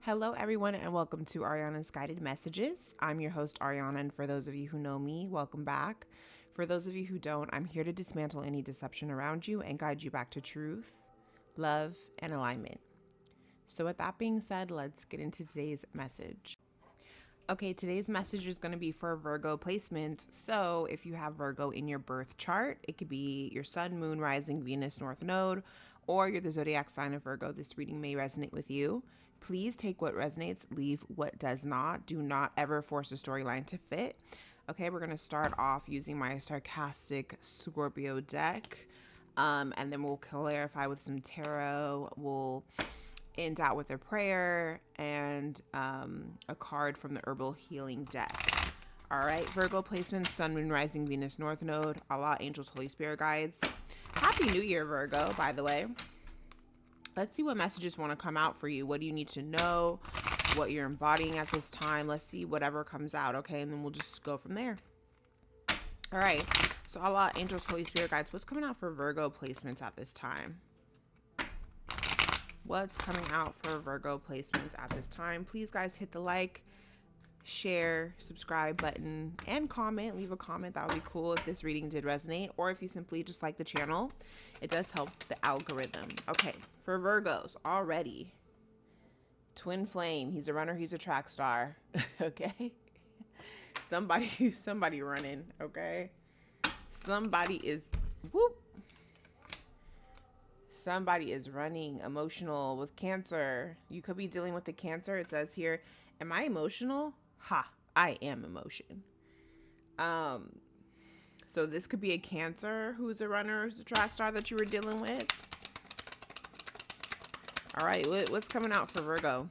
Hello, everyone, and welcome to Ariana's Guided Messages. I'm your host, Ariana, and for those of you who know me, welcome back. For those of you who don't, I'm here to dismantle any deception around you and guide you back to truth, love, and alignment. So, with that being said, let's get into today's message. Okay, today's message is going to be for Virgo placement. So, if you have Virgo in your birth chart, it could be your sun, moon, rising, Venus, north node, or you're the zodiac sign of Virgo. This reading may resonate with you. Please take what resonates, leave what does not. Do not ever force a storyline to fit. Okay, we're going to start off using my sarcastic Scorpio deck, and then we'll clarify with some tarot. We'll end out with a prayer and a card from the Herbal Healing deck. All right, Virgo placement, Sun, Moon, Rising, Venus, North Node, Allah, Angels, Holy Spirit guides. Happy New Year, Virgo, by the way. Let's see what messages want to come out for you. What do you need to know? What you're embodying at this time. Let's see whatever comes out, okay? And then we'll just go from there. All right, so Allah, Angels, Holy Spirit guides. What's coming out for Virgo placements at this time? What's coming out for Virgo placements at this time? Please, guys, hit the like, share, subscribe button, and comment. Leave a comment. That would be cool if this reading did resonate, or if you simply just like the channel. It does help the algorithm. Okay, for Virgos already. Twin flame. He's a runner. He's a track star. Okay. Somebody running. Okay. Somebody is running. Emotional with Cancer. You could be dealing with the Cancer. It says here, am I emotional? Ha, I am emotion. So this could be a Cancer who's a runner, who's a track star that you were dealing with. All right, what's coming out for Virgo?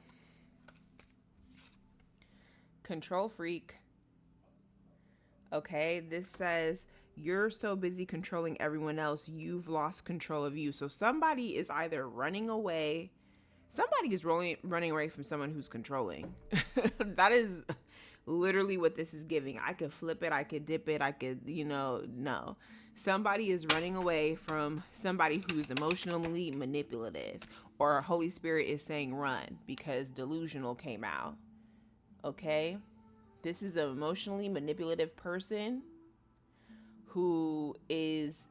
Control freak. Okay, this says you're so busy controlling everyone else, you've lost control of you. So somebody is either running away, somebody is running away from someone who's controlling. That is literally what this is giving. I could flip it, I could dip it, I could, no. Somebody is running away from somebody who's emotionally manipulative, or Holy Spirit is saying run because delusional came out. Okay? This is an emotionally manipulative person who has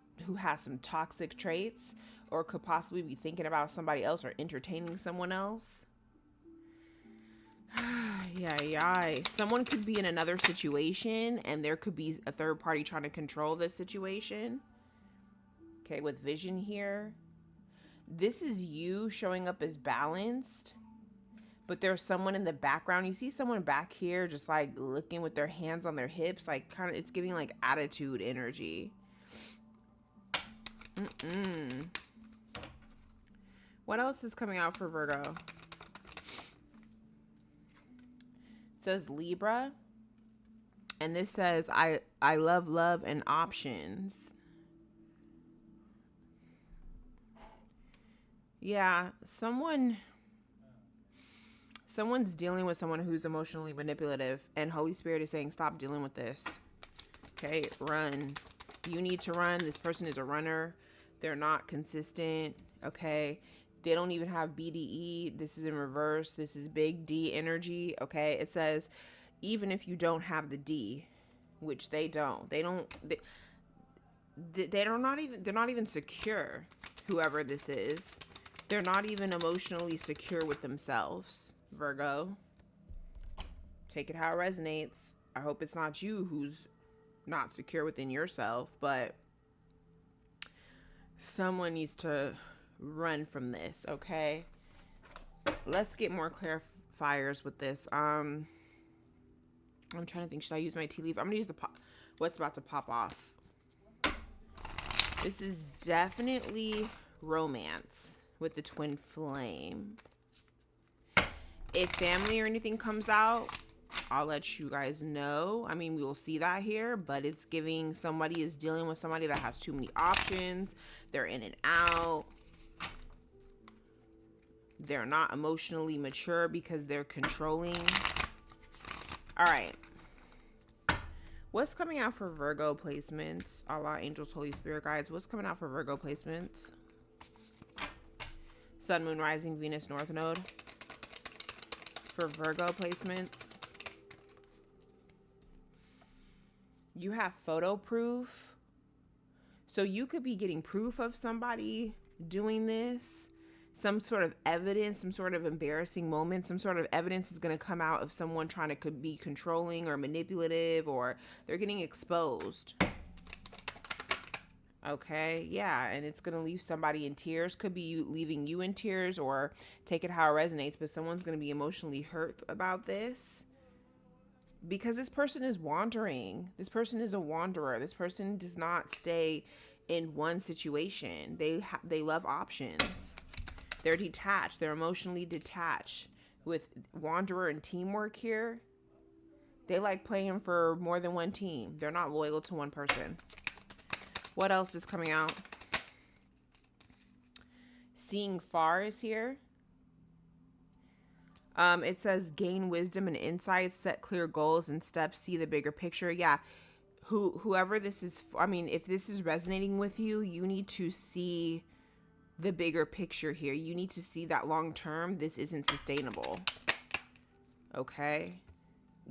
some toxic traits, or could possibly be thinking about somebody else or entertaining someone else. Yeah. Someone could be in another situation and there could be a third party trying to control this situation. Okay, with vision here. This is you showing up as balanced, but there's someone in the background. You see someone back here just like looking with their hands on their hips, like kind of, it's giving like attitude energy. What else is coming out for Virgo? It says Libra, and this says I love and options. Yeah, someone's dealing with someone who's emotionally manipulative, and Holy Spirit is saying stop dealing with this. Okay, run. You need to run. This person is a runner. They're not consistent. Okay, they don't even have BDE. This is in reverse. This is big D energy. Okay, it says even if you don't have the D, which they're not even secure. Whoever this is, they're not even emotionally secure with themselves. Virgo, take it how it resonates. I hope it's not you who's not secure within yourself, but someone needs to run from this. Okay, let's get more clarifiers with this. I'm trying to think, should I use my tea leaf? I'm gonna use what's about to pop off. This is definitely romance with the twin flame. If family or anything comes out, I'll let you guys know. I mean, we will see that here, but it's giving somebody is dealing with somebody that has too many options. They're in and out. They're not emotionally mature because they're controlling. All right. What's coming out for Virgo placements? Allah, Angels, Holy Spirit guides. What's coming out for Virgo placements? Sun, Moon, Rising, Venus, North Node. for Virgo placements. You have photo proof. So you could be getting proof of somebody doing this. Some sort of evidence, some sort of embarrassing moment, some sort of evidence is going to come out of someone trying to be controlling or manipulative, or they're getting exposed. Okay, yeah, and it's going to leave somebody in tears. Could be you leaving you in tears, or take it how it resonates, but someone's going to be emotionally hurt about this. Because this person is wandering. This person is a wanderer. This person does not stay in one situation. They love options. They're detached. They're emotionally detached. With wanderer and teamwork here, they like playing for more than one team. They're not loyal to one person. What else is coming out? Seeing far is here. It says gain wisdom and insights, set clear goals and steps, see the bigger picture. Yeah. Whoever this is, I mean, if this is resonating with you, you need to see the bigger picture here. You need to see that long term, this isn't sustainable. Okay.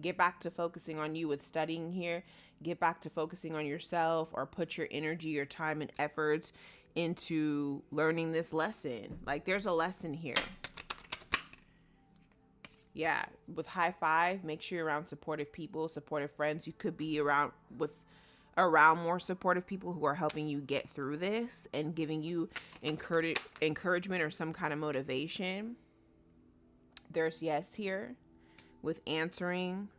Get back to focusing on you with studying here. Get back to focusing on yourself, or put your energy, your time and efforts into learning this lesson. Like, there's a lesson here. Yeah. With high five, make sure you're around supportive people, supportive friends. You could be around more supportive people who are helping you get through this and giving you encouragement or some kind of motivation. There's yes here with answering.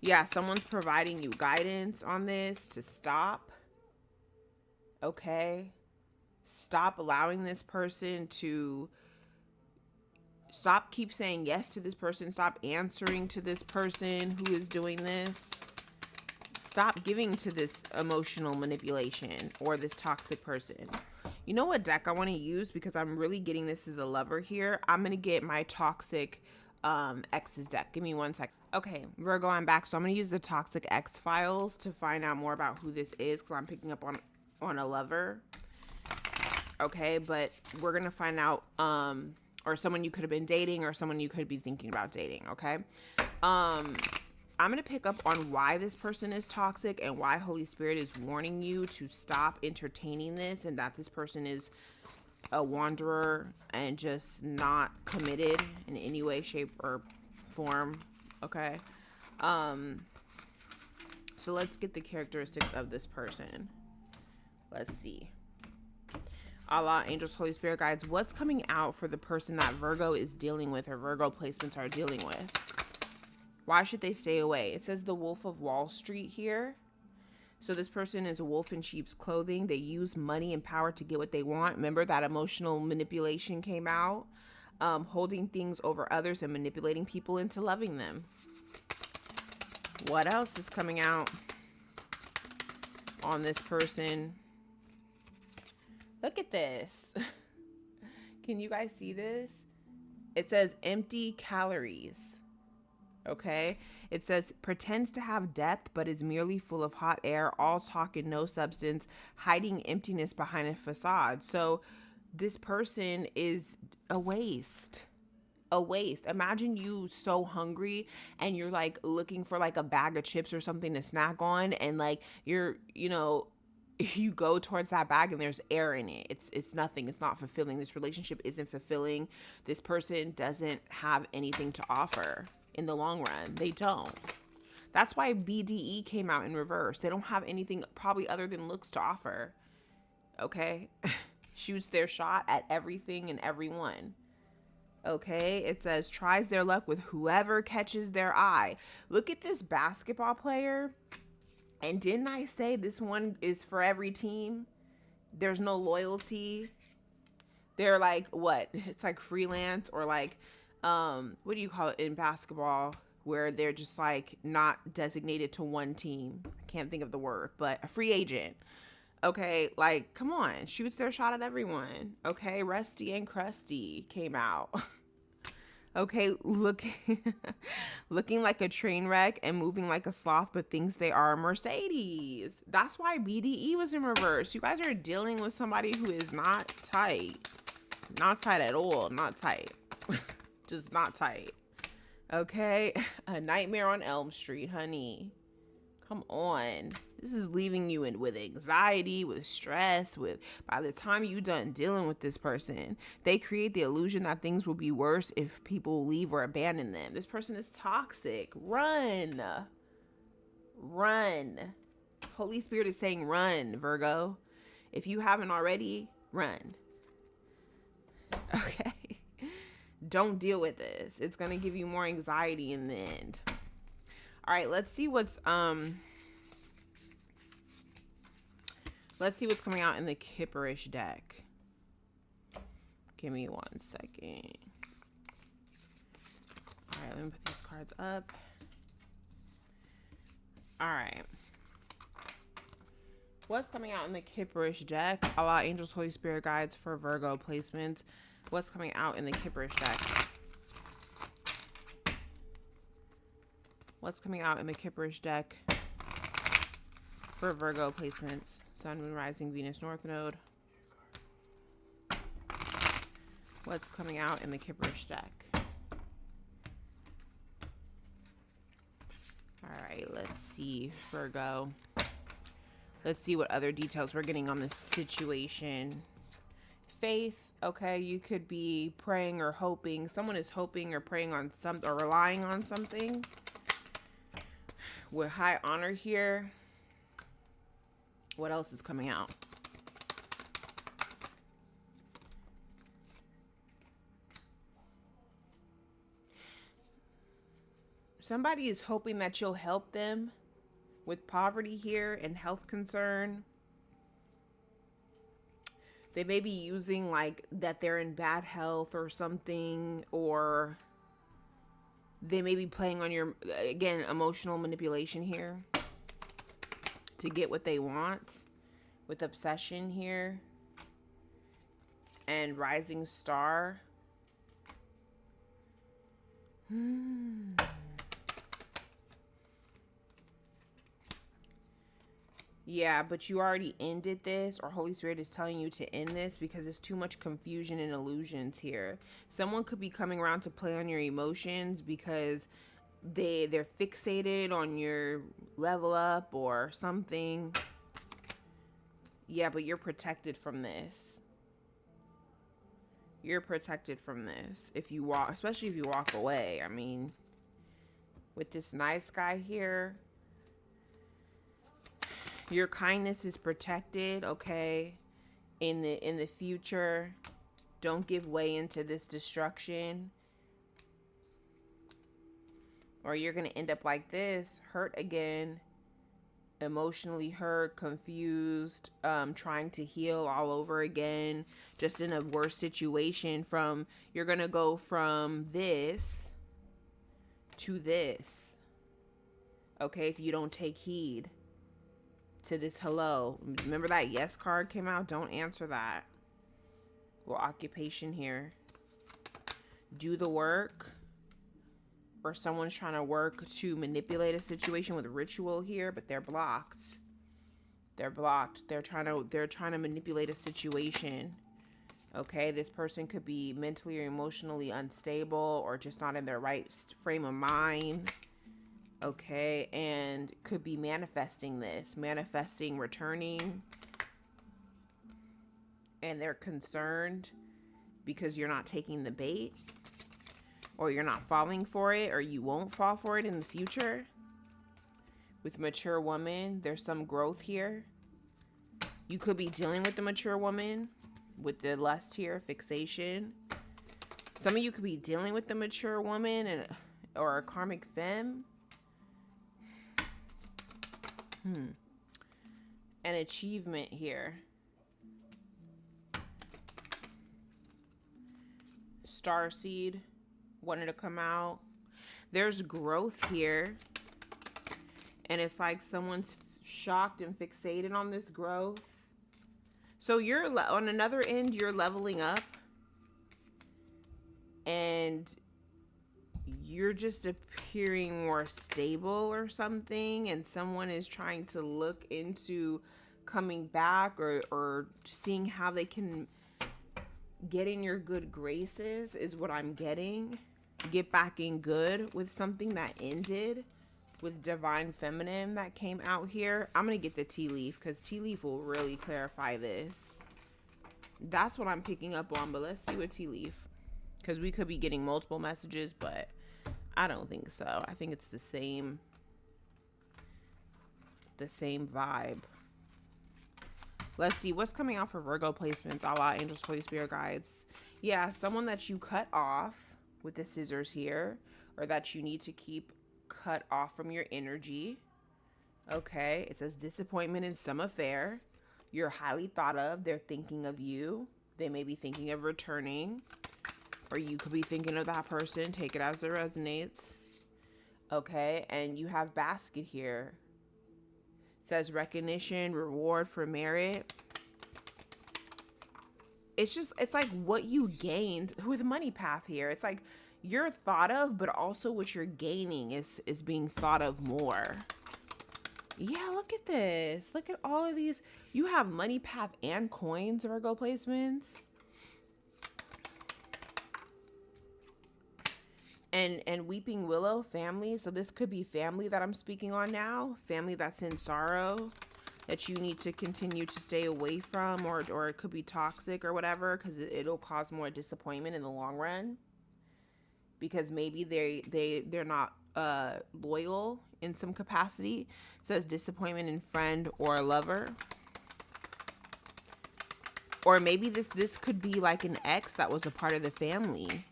Yeah, someone's providing you guidance on this to stop. Okay. Stop allowing this person to keep saying yes to this person. Stop answering to this person who is doing this. Stop giving to this emotional manipulation or this toxic person. You know what deck I want to use, because I'm really getting this as a lover here. I'm going to get my toxic ex's deck. Give me 1 sec. Okay, Virgo, I'm back. So I'm going to use the toxic X files to find out more about who this is, because I'm picking up on a lover. Okay, but we're going to find out, or someone you could have been dating, or someone you could be thinking about dating. Okay. I'm going to pick up on why this person is toxic and why Holy Spirit is warning you to stop entertaining this, and that this person is a wanderer and just not committed in any way, shape, or form. Okay. So let's get the characteristics of this person. Let's see. Allah, angels, Holy Spirit guides, what's coming out for the person that Virgo is dealing with, or Virgo placements are dealing with? Why should they stay away? It says the Wolf of Wall Street here. So this person is a wolf in sheep's clothing. They use money and power to get what they want. Remember that emotional manipulation came out. Holding things over others and manipulating people into loving them. What else is coming out on this person? Look at this. Can you guys see this? It says empty calories. Okay. It says pretends to have depth, but is merely full of hot air, all talk and no substance, hiding emptiness behind a facade. So this person is a waste. A waste. Imagine you so hungry and you're like looking for like a bag of chips or something to snack on, and like you go towards that bag and there's air in it. It's nothing. It's not fulfilling. This relationship isn't fulfilling. This person doesn't have anything to offer in the long run. They don't. That's why BDE came out in reverse. They don't have anything probably other than looks to offer. Okay. Shoots their shot at everything and everyone. Okay. It says tries their luck with whoever catches their eye. Look at this basketball player. And didn't I say this one is for every team? There's no loyalty. They're like, what? It's like freelance, or like, what do you call it in basketball, where they're just like not designated to one team? I can't think of the word, but a free agent. Okay, like, come on, shoots their shot at everyone. Okay, Rusty and Krusty came out. Okay, looking like a train wreck and moving like a sloth, but thinks they are a Mercedes. That's why BDE was in reverse. You guys are dealing with somebody who is not tight. Not tight at all. Not tight. Just not tight. Okay? A Nightmare on Elm Street, honey. Come on. This is leaving you in with anxiety, with stress, with by the time you done dealing with this person, they create the illusion that things will be worse if people leave or abandon them. This person is toxic. Run. Run. Holy Spirit is saying run, Virgo. If you haven't already, run. Okay. Don't deal with this. It's going to give you more anxiety in the end. All right, let's see what's coming out in the Kipperish deck. Give me 1 second. All right, let me put these cards up. All right. What's coming out in the Kipperish deck? Allah, Angels, Holy Spirit guides for Virgo placements. What's coming out in the Kipperish deck? What's coming out in the Kipperish deck for Virgo placements? Sun, Moon, Rising, Venus, North Node. What's coming out in the Kipperish deck? All right, let's see, Virgo. Let's see what other details we're getting on this situation. Faith, okay, you could be praying or hoping. Someone is hoping or praying on something or relying on something. With high honor here. What else is coming out? Somebody is hoping that you'll help them with poverty here and health concern. They may be using like that they're in bad health or something, or they may be playing on your, again, emotional manipulation here to get what they want with obsession here. And Rising Star. Yeah, but you already ended this, or Holy Spirit is telling you to end this because there's too much confusion and illusions here. Someone could be coming around to play on your emotions because they're fixated on your level up or something. Yeah, but you're protected from this. You're protected from this if you walk, especially if you walk away. I mean, with this nice guy here, your kindness is protected, okay? In the future, don't give way into this destruction, or you're gonna end up like this, hurt again, emotionally hurt, confused, trying to heal all over again, just in a worse situation. From you're gonna go from this to this, okay? If you don't take heed to this hello. Remember that yes card came out? Don't answer that. Well, occupation here. Do the work. Or someone's trying to work to manipulate a situation with ritual here, but they're blocked. They're blocked. They're trying to manipulate a situation. Okay, this person could be mentally or emotionally unstable, or just not in their right frame of mind. Okay, and could be manifesting returning, and they're concerned because you're not taking the bait, or you're not falling for it, or you won't fall for it in the future. With mature woman, there's some growth here. You could be dealing with the mature woman with the lust here, fixation. Some of you could be dealing with the mature woman or a karmic femme. An achievement here. Starseed wanted to come out. There's growth here. And it's like someone's shocked and fixated on this growth. So you're on another end, you're leveling up. And you're just appearing more stable or something, and someone is trying to look into coming back or seeing how they can get in your good graces is what I'm getting. get back in good with something that ended with divine feminine that came out here. I'm going to get the tea leaf because tea leaf will really clarify this. That's what I'm picking up on, but let's see what tea leaf, because we could be getting multiple messages, but I don't think so. I think it's the same vibe. Let's see what's coming out for Virgo placements. Allah, angels, Holy Spirit guides. Yeah, someone that you cut off with the scissors here, or that you need to keep cut off from your energy. Okay, it says disappointment in some affair. You're highly thought of. They're thinking of you. They may be thinking of returning, or you could be thinking of that person. Take it as it resonates. Okay, and you have basket here. It says recognition, reward for merit. It's like what you gained with money path here. It's like you're thought of, but also what you're gaining is being thought of more. Yeah, look at this. Look at all of these. You have money path and coins, Virgo placements. And weeping willow, family. So this could be family that I'm speaking on now. Family that's in sorrow, that you need to continue to stay away from, or it could be toxic or whatever, because it'll cause more disappointment in the long run. Because maybe they're not loyal in some capacity. It says disappointment in friend or lover. Or maybe this could be like an ex that was a part of the family.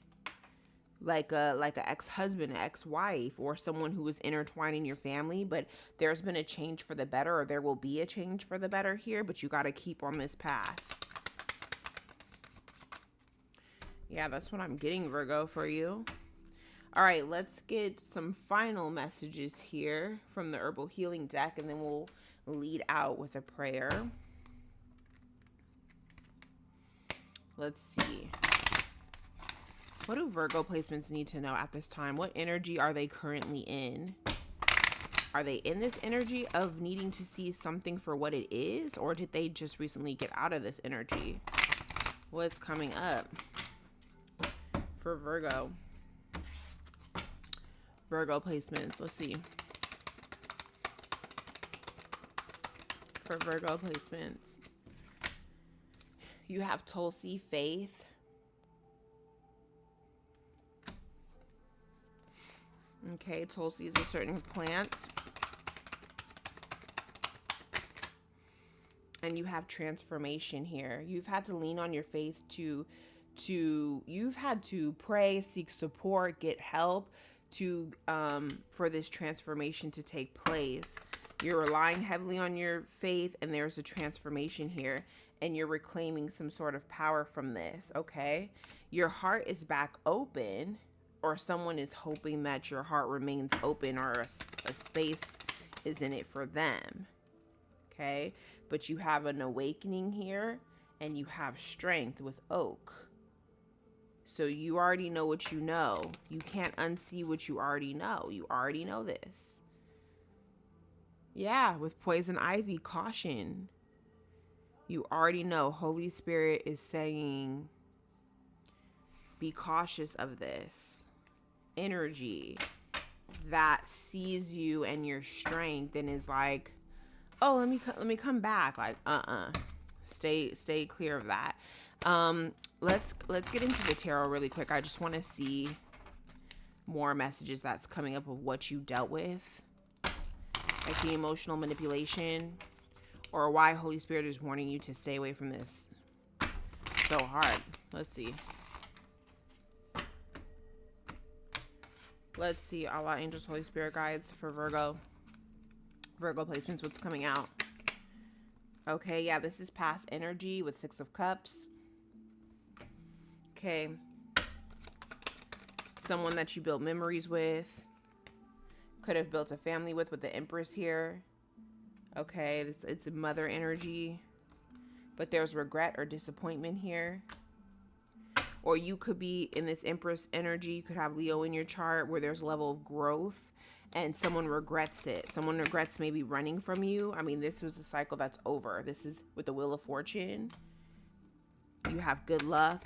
Like a ex-husband, ex-wife, or someone who is intertwined in your family, but there's been a change for the better, or there will be a change for the better here, but you got to keep on this path. Yeah, that's what I'm getting, Virgo, for you. All right, let's get some final messages here from the Herbal Healing deck, and then we'll lead out with a prayer. Let's see. What do Virgo placements need to know at this time? What energy are they currently in? Are they in this energy of needing to see something for what it is? Or did they just recently get out of this energy? What's coming up for Virgo? Virgo placements. Let's see. For Virgo placements. You have Tulsi, faith. Okay, Tulsi is a certain plant. And you have transformation here. You've had to lean on your faith you've had to pray, seek support, get help for this transformation to take place. You're relying heavily on your faith, and there's a transformation here, and you're reclaiming some sort of power from this, okay? Your heart is back open, or someone is hoping that your heart remains open, or a space is in it for them, okay? But you have an awakening here, and you have strength with oak. So you already know what you know. You can't unsee what you already know. You already know this. Yeah, with poison ivy, caution. You already know. Holy Spirit is saying, be cautious of this energy that sees you and your strength and is like, oh, let me come back. Like, stay clear of that. Let's get into the tarot really quick. I just want to see more messages that's coming up of what you dealt with, like the emotional manipulation, or why Holy Spirit is warning you to stay away from this so hard. Let's see. Let's see. Allah, angels, Holy Spirit guides for Virgo. Virgo placements, what's coming out? Okay, yeah, this is past energy with 6 of Cups. Okay. Someone that you built memories with. Could have built a family with the Empress here. Okay, it's a mother energy. But there's regret or disappointment here. Or you could be in this Empress energy. You could have Leo in your chart where there's a level of growth and someone regrets it. Someone regrets maybe running from you. I mean, this was a cycle that's over. This is with the Wheel of Fortune. You have good luck,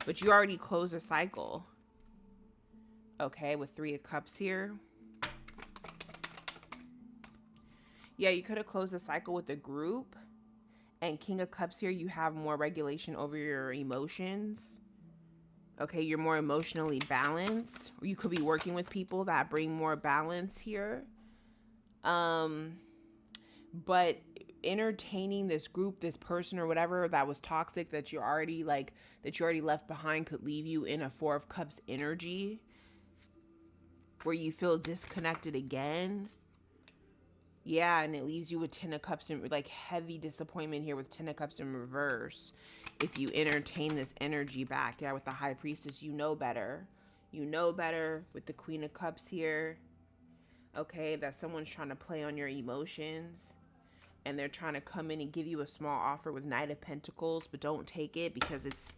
but you already closed a cycle. Okay, with 3 of Cups here. Yeah, you could have closed the cycle with the group. And King of Cups here, you have more regulation over your emotions. Okay, you're more emotionally balanced. Or you could be working with people that bring more balance here. But entertaining this group, this person or whatever that was toxic that you already left behind could leave you in a 4 of Cups energy where you feel disconnected again. Yeah, and it leaves you with 10 of Cups and like heavy disappointment here with 10 of Cups in reverse. If you entertain this energy back, yeah, with the High Priestess, you know better. You know better with the Queen of Cups here. Okay, that someone's trying to play on your emotions. And they're trying to come in and give you a small offer with Knight of Pentacles, but don't take it because it's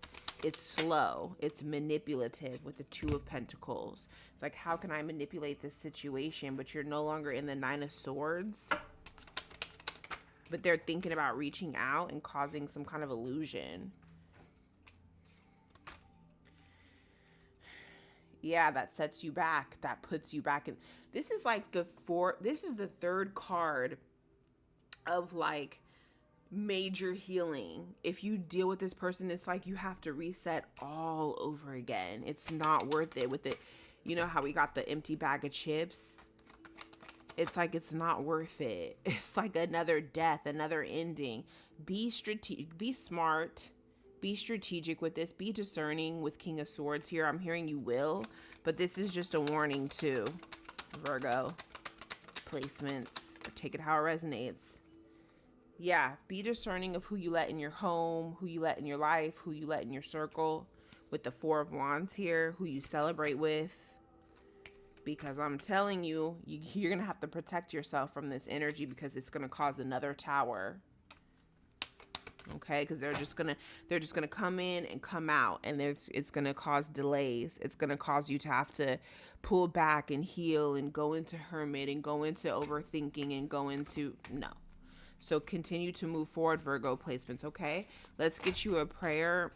slow. It's manipulative with the 2 of Pentacles. It's like, how can I manipulate this situation? But you're no longer in the 9 of Swords. But they're thinking about reaching out and causing some kind of illusion. Yeah, that sets you back. That puts you back in. This is like this is the 3rd card of like major healing. If you deal with this person, it's like you have to reset all over again. It's not worth it with it. You know how we got the empty bag of chips? It's like it's not worth it. It's like another death, another ending. Be strategic, be smart, be strategic with this, be discerning with King of Swords here. I'm hearing you will, but this is just a warning too, Virgo. Placements, take it how it resonates. Yeah, be discerning of who you let in your home, who you let in your life, who you let in your circle. With the 4 of Wands here, who you celebrate with. Because I'm telling you, you're going to have to protect yourself from this energy because it's going to cause another tower. Okay, because they're just gonna come in and come out, and it's gonna cause delays. It's gonna cause you to have to pull back and heal and go into hermit and go into overthinking and go into no. So continue to move forward, Virgo placements. Okay, let's get you a prayer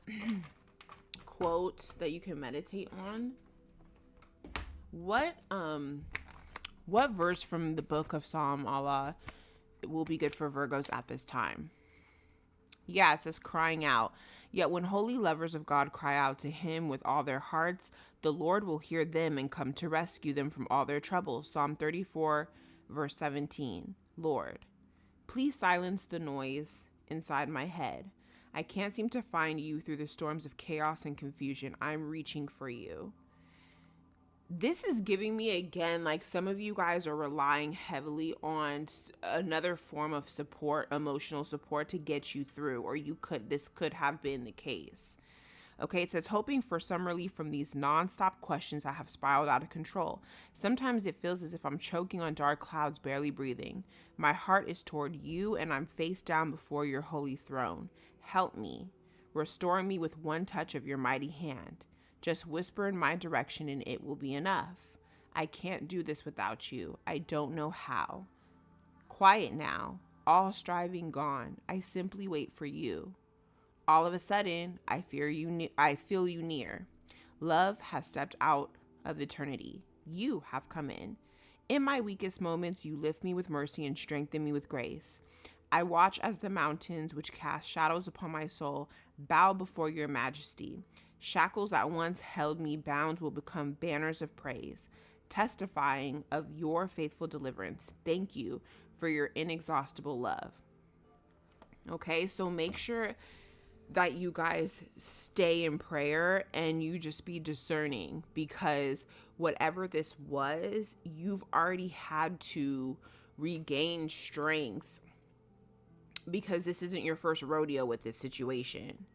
quote that you can meditate on. What verse from the book of Psalm Allah will be good for Virgos at this time? Yeah, it says crying out. Yet when holy lovers of God cry out to him with all their hearts, the Lord will hear them and come to rescue them from all their troubles. Psalm 34, verse 17. Lord, please silence the noise inside my head. I can't seem to find you through the storms of chaos and confusion. I'm reaching for you. This is giving me again, like some of you guys are relying heavily on another form of support, emotional support to get you through, or this could have been the case. Okay, it says, hoping for some relief from these nonstop questions that have spiraled out of control. Sometimes it feels as if I'm choking on dark clouds, barely breathing. My heart is toward you, and I'm face down before your holy throne. Help me. Restore me with one touch of your mighty hand. Just whisper in my direction and it will be enough. I can't do this without you. I don't know how. Quiet now, all striving gone. I simply wait for you. All of a sudden, I feel you near. Love has stepped out of eternity. You have come in. In my weakest moments, you lift me with mercy and strengthen me with grace. I watch as the mountains, which cast shadows upon my soul, bow before your majesty. Shackles that once held me bound will become banners of praise, testifying of your faithful deliverance. Thank you for your inexhaustible love. Okay, so make sure that you guys stay in prayer and you just be discerning, because whatever this was, you've already had to regain strength, because this isn't your first rodeo with this situation.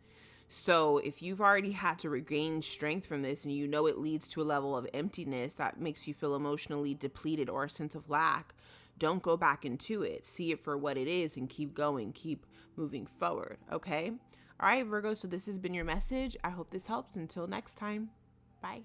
So if you've already had to regain strength from this, and you know it leads to a level of emptiness that makes you feel emotionally depleted or a sense of lack, don't go back into it. See it for what it is and keep going, keep moving forward. Okay? All right, Virgo, so this has been your message. I hope this helps. Until next time, bye.